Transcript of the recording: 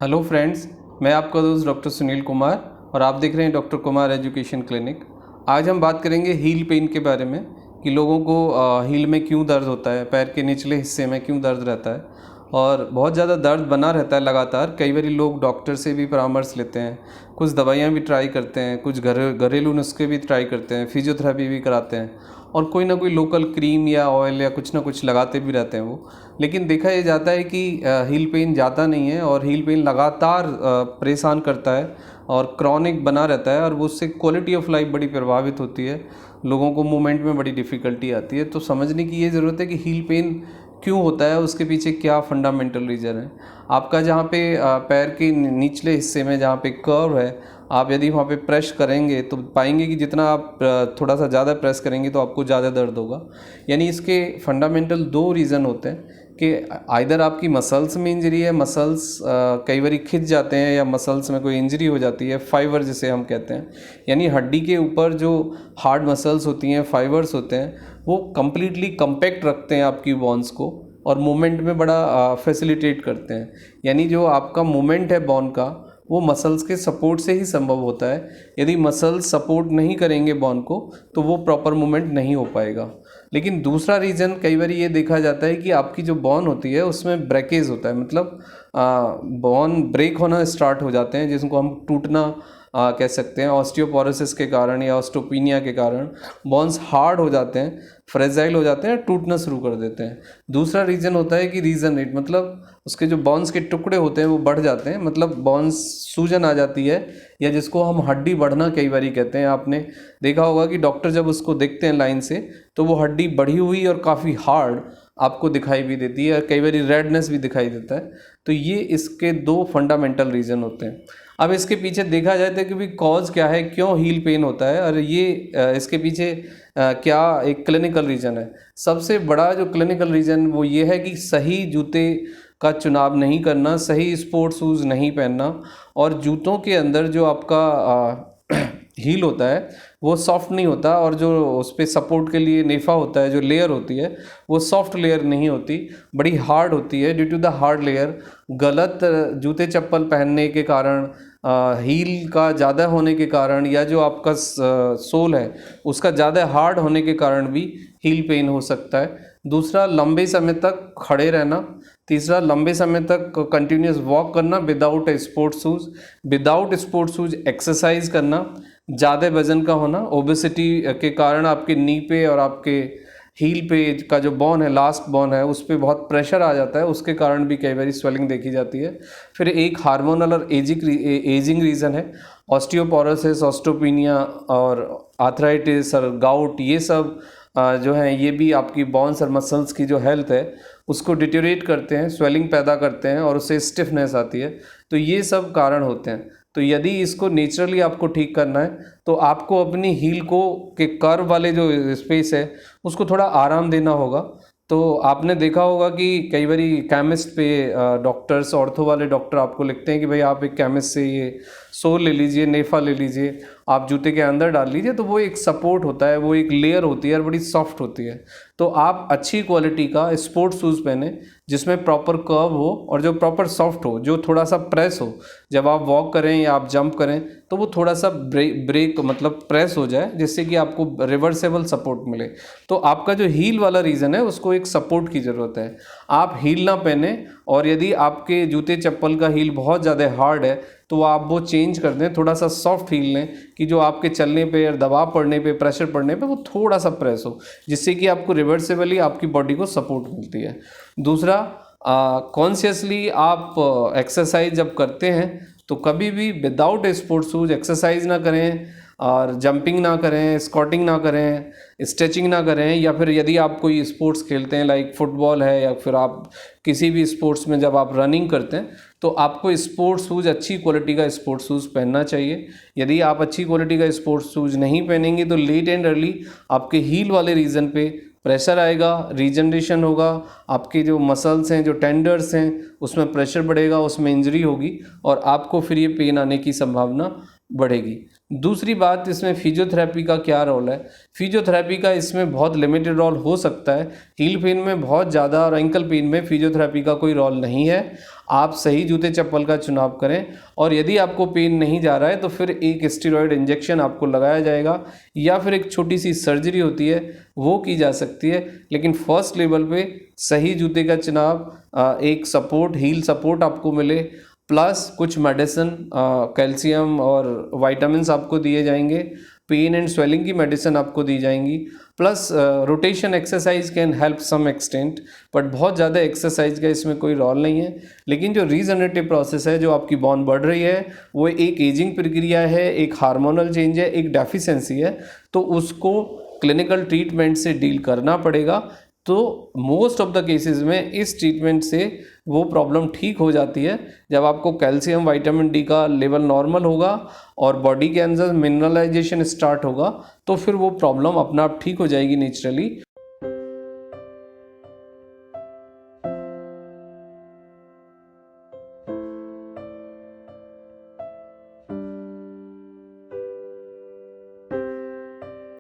Hello friends, मैं आपका दोस्त डॉक्टर सुनील कुमार और आप देख रहे हैं डॉक्टर कुमार एजुकेशन क्लिनिक। आज हम बात करेंगे हील पेन के बारे में कि लोगों को हील में क्यों दर्द होता है, पैर के निचले हिस्से में क्यों दर्द रहता है और बहुत ज़्यादा दर्द बना रहता है लगातार। कई बार लोग डॉक्टर से भी परामर्श लेते हैं, कुछ दवाइयाँ भी ट्राई करते हैं, कुछ घरेलू नुस्खे भी ट्राई करते हैं, फिजियोथेरेपी भी कराते हैं और कोई ना कोई लोकल क्रीम या ऑयल या कुछ ना कुछ लगाते भी रहते हैं वो। लेकिन देखा ये जाता है कि हील पेन जाता नहीं है और हील पेन लगातार परेशान करता है और क्रॉनिक बना रहता है और वो उससे क्वालिटी ऑफ लाइफ बड़ी प्रभावित होती है। लोगों को मूवमेंट में बड़ी डिफ़िकल्टी आती है। तो समझने की ये ज़रूरत है कि हील पेन क्यों होता है, उसके पीछे क्या फंडामेंटल रीज़न है। आपका जहाँ पे पैर के निचले हिस्से में जहाँ पे कर्व है, आप यदि वहाँ पे प्रेस करेंगे तो पाएंगे कि जितना आप थोड़ा सा ज़्यादा प्रेस करेंगे तो आपको ज़्यादा दर्द होगा। यानी इसके फंडामेंटल दो रीज़न होते हैं कि आइदर आपकी मसल्स में इंजरी है, मसल्स कई बार खिंच जाते हैं या मसल्स में कोई इंजरी हो जाती है, फाइबर जिसे हम कहते हैं। यानी हड्डी के ऊपर जो हार्ड मसल्स होती हैं, फाइबर्स होते हैं, वो कम्प्लीटली कम्पैक्ट रखते हैं आपकी बोन्स को और मूवमेंट में बड़ा फैसिलिटेट करते हैं। यानी जो आपका मूवमेंट है बोन का, वो मसल्स के सपोर्ट से ही संभव होता है। यदि मसल्स सपोर्ट नहीं करेंगे बोन को तो वो प्रॉपर मूवमेंट नहीं हो पाएगा। लेकिन दूसरा रीज़न कई बार ये देखा जाता है कि आपकी जो बोन होती है उसमें ब्रेकेज होता है, मतलब बोन ब्रेक होना स्टार्ट हो जाते हैं, जिसको हम टूटना कह सकते हैं। ऑस्टियोपोरोसिस के कारण या ऑस्टोपिनिया के कारण बोन्स हार्ड हो जाते हैं, फ्रेजाइल हो जाते हैं, टूटना शुरू कर देते हैं। दूसरा रीज़न होता है कि रीजनरेट, मतलब उसके जो बोन्स के टुकड़े होते हैं वो बढ़ जाते हैं, मतलब बोन्स सूजन आ जाती है या जिसको हम हड्डी बढ़ना कई बार कहते हैं। आपने देखा होगा कि डॉक्टर जब उसको देखते हैं लाइन से तो वो हड्डी बढ़ी हुई और काफ़ी हार्ड आपको दिखाई भी देती है, कई बार रेडनेस भी दिखाई देता है। तो ये इसके दो फंडामेंटल रीज़न होते हैं। अब इसके पीछे देखा जाए तो कि भाई कॉज क्या है, क्यों हील पेन होता है और ये इसके पीछे क्या एक क्लिनिकल रीज़न है। सबसे बड़ा जो क्लिनिकल रीज़न वो ये है कि सही जूते का चुनाव नहीं करना, सही स्पोर्ट्स शूज़ नहीं पहनना और जूतों के अंदर जो आपका हील होता है वो सॉफ्ट नहीं होता और जो उस पर सपोर्ट के लिए नेफा होता है, जो लेयर होती है, वो सॉफ्ट लेयर नहीं होती, बड़ी हार्ड होती है। Due to the hard layer, गलत जूते चप्पल पहनने के कारण, हील का ज़्यादा होने के कारण या जो आपका सोल है उसका ज़्यादा हार्ड होने के कारण भी हील पेन हो सकता है। दूसरा, लंबे समय तक खड़े रहना। तीसरा, लंबे समय तक कंटिन्यूस वॉक करना without sports shoes. Without sports shoes exercise करना, ज़्यादा वजन का होना, ओबेसिटी के कारण आपके नी पे और आपके हील पे का जो बोन है, लास्ट बोन है, उस पर बहुत प्रेशर आ जाता है, उसके कारण भी कई बार स्वेलिंग देखी जाती है। फिर एक हार्मोनल और एजिंग रीज़न है, ऑस्टियोपोरोसिस, ऑस्टोपिनिया और आर्थराइटिस और गाउट, ये सब जो हैं ये भी आपकी बोन्स और मसल्स की जो हेल्थ है उसको डिटेरियोरेट करते हैं, स्वेलिंग पैदा करते हैं और उससे स्टिफनेस आती है। तो ये सब कारण होते हैं। तो यदि इसको नेचुरली आपको ठीक करना है तो आपको अपनी हील को के कर्व वाले जो स्पेस है उसको थोड़ा आराम देना होगा। तो आपने देखा होगा कि कई बार केमिस्ट पे डॉक्टर्स, ऑर्थो वाले डॉक्टर आपको लिखते हैं कि भाई आप एक केमिस्ट से ये सोल ले लीजिए, नेफा ले लीजिए, आप जूते के अंदर डाल लीजिए। तो वो एक सपोर्ट होता है, वो एक लेयर होती है और बड़ी सॉफ्ट होती है। तो आप अच्छी क्वालिटी का स्पोर्ट्स शूज़ पहने जिसमें प्रॉपर कर्व हो और जो प्रॉपर सॉफ्ट हो, जो थोड़ा सा प्रेस हो। जब आप वॉक करें या आप जंप करें तो वो थोड़ा सा ब्रेक मतलब प्रेस हो जाए, जिससे कि आपको रिवर्सेबल सपोर्ट मिले। तो आपका जो हील वाला रीज़न है उसको एक सपोर्ट की ज़रूरत है। आप हील ना पहने और यदि आपके जूते चप्पल का हील बहुत ज़्यादा हार्ड है तो आप वो चेंज कर दें, थोड़ा सा सॉफ्ट हील लें कि जो आपके चलने पे और दबाव पड़ने पे, प्रेशर पड़ने पे वो थोड़ा सा प्रेस हो, जिससे कि आपको रिवर्सेबली आपकी बॉडी को सपोर्ट मिलती है। दूसरा, कॉन्शियसली आप एक्सरसाइज जब करते हैं तो कभी भी विदाउट स्पोर्ट्स शूज एक्सरसाइज ना करें और जंपिंग ना करें, स्क्वाटिंग ना करें, स्ट्रेचिंग ना करें। या फिर यदि आप कोई स्पोर्ट्स खेलते हैं लाइक फुटबॉल है या फिर आप किसी भी स्पोर्ट्स में जब आप रनिंग करते हैं तो आपको स्पोर्ट्स शूज़, अच्छी क्वालिटी का स्पोर्ट्स शूज़ पहनना चाहिए। यदि आप अच्छी क्वालिटी का स्पोर्ट्स शूज़ नहीं पहनेंगे तो लेट एंड अर्ली आपके हील वाले रीजन पे प्रेशर आएगा, रीजनरेशन होगा, आपके जो मसल्स हैं, जो टेंडर्स हैं, उसमें प्रेशर बढ़ेगा, उसमें इंजरी होगी और आपको फिर ये पेन आने की संभावना बढ़ेगी। दूसरी बात, इसमें फिजियोथेरेपी का क्या रोल है। फिजियोथेरेपी का इसमें बहुत लिमिटेड रोल हो सकता है। हील पेन में बहुत ज़्यादा और एंकल पेन में फिजियोथेरेपी का कोई रोल नहीं है। आप सही जूते चप्पल का चुनाव करें, और यदि आपको पेन नहीं जा रहा है तो फिर एक स्टेरॉयड इंजेक्शन आपको लगाया जाएगा, या फिर एक छोटी सी सर्जरी होती है वो की जा सकती है। लेकिन फर्स्ट लेवल पे सही जूते का चुनाव, एक सपोर्ट, हील सपोर्ट आपको मिले, प्लस कुछ मेडिसिन, कैल्शियम और विटामिन्स आपको दिए जाएंगे, पेन एंड स्वेलिंग की मेडिसिन आपको दी जाएंगी, plus rotation exercise can help some extent, but बहुत ज़्यादा एक्सरसाइज का इसमें कोई रोल नहीं है। लेकिन जो रीजनरेटिव प्रोसेस है, जो आपकी बोन बढ़ रही है, वो एक एजिंग प्रक्रिया है, एक हार्मोनल चेंज है, एक डेफिशिएंसी है, तो उसको क्लिनिकल ट्रीटमेंट से डील करना पड़ेगा। तो मोस्ट ऑफ द केसेस में इस ट्रीटमेंट से वो प्रॉब्लम ठीक हो जाती है जब आपको कैल्शियम विटामिन डी का लेवल नॉर्मल होगा और बॉडी के अंदर मिनरलाइजेशन स्टार्ट होगा, तो फिर वो प्रॉब्लम अपना आप ठीक हो जाएगी नेचुरली।